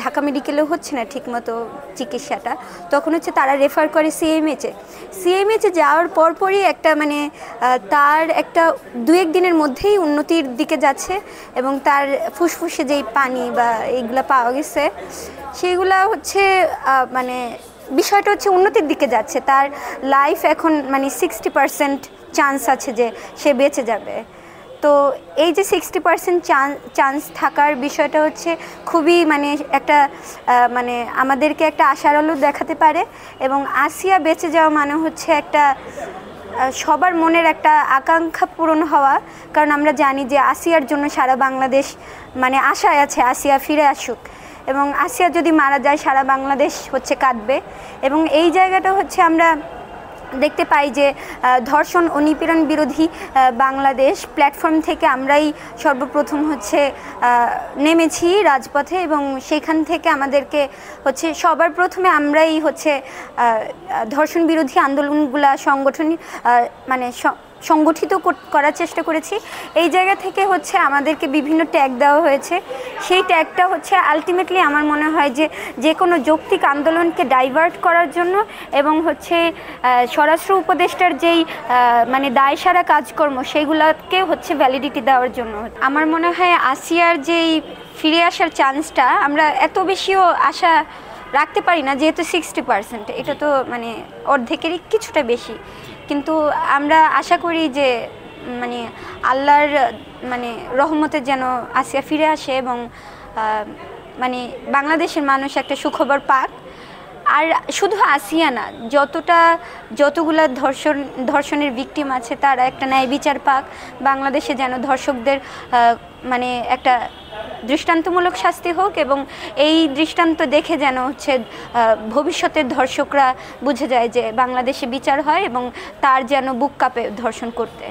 ঢাকা মেডিকেলেও হচ্ছে না ঠিকমতো চিকিৎসাটা, তখন হচ্ছে তারা রেফার করে সিএমএইচে যাওয়ার পরপরই একটা মানে তার একটা 2-1 দিনের মধ্যেই উন্নতির দিকে যাচ্ছে এবং তার ফুসফুসে যেই পানি বা এইগুলা পাওয়া গেছে সেইগুলা হচ্ছে মানে বিষয়টা হচ্ছে উন্নতির দিকে যাচ্ছে। তার লাইফ এখন মানে 60% চান্স আছে যে সে বেঁচে যাবে। তো এই যে 60% চান্স থাকার বিষয়টা হচ্ছে খুবই মানে একটা মানে আমাদেরকে একটা আশার আলো দেখাতে পারে। এবং আসিয়া বেঁচে যাওয়া মানে হচ্ছে একটা সবার মনের একটা আকাঙ্ক্ষা পূরণ হওয়া, কারণ আমরা জানি যে আসিয়ার জন্য সারা বাংলাদেশ মানে আশায় আছে আসিয়া ফিরে আসুক, এবং আসিয়া যদি মারা যায় সারা বাংলাদেশ হচ্ছে কাঁদবে। এবং এই জায়গাটা হচ্ছে আমরা দেখতে পাই যে ধর্ষণ ও নিপীড়ন বিরোধী বাংলাদেশ প্ল্যাটফর্ম থেকে আমরাই সর্বপ্রথম হচ্ছে নেমেছি রাজপথে, এবং সেখান থেকে আমাদেরকে হচ্ছে সবার প্রথমে আমরাই হচ্ছে ধর্ষণ বিরোধী আন্দোলনগুলা মানে সংগঠিত করার চেষ্টা করেছি। এই জায়গা থেকে হচ্ছে আমাদেরকে বিভিন্ন ট্যাগ দেওয়া হয়েছে। সেই ট্যাগটা হচ্ছে আলটিমেটলি আমার মনে হয় যে কোনো যৌক্তিক আন্দোলনকে ডাইভার্ট করার জন্য এবং হচ্ছে স্বরাষ্ট্র উপদেষ্টার যেই মানে দায়সারা কাজকর্ম সেইগুলোকে হচ্ছে ভ্যালিডিটি দেওয়ার জন্য। আমার মনে হয় আসিয়ার যেই ফিরে আসার চান্সটা আমরা এত বেশিও আশা রাখতে পারি না, যেহেতু 60%, এটা তো মানে অর্ধেকেরই কিছুটা বেশি। কিন্তু আমরা আশা করি যে মানে আল্লাহর মানে রহমতে যেন আসিয়া ফিরে আসে এবং মানে বাংলাদেশের মানুষ একটা সুখবর পাক। আর শুধু আসিয়া না, যতগুলা ধর্ষণের ভিকটিম আছে তারা একটা ন্যায় বিচার পাক। বাংলাদেশে যেন ধর্ষকদের মানে একটা দৃষ্টান্তমূলক শাস্তি হোক, এবং এই দৃষ্টান্ত দেখে যেন হচ্ছে ভবিষ্যতের ধর্ষকরা বুঝে যায় যে বাংলাদেশে বিচার হয় এবং তার যেন বুক কাঁপে ধর্ষণ করতে।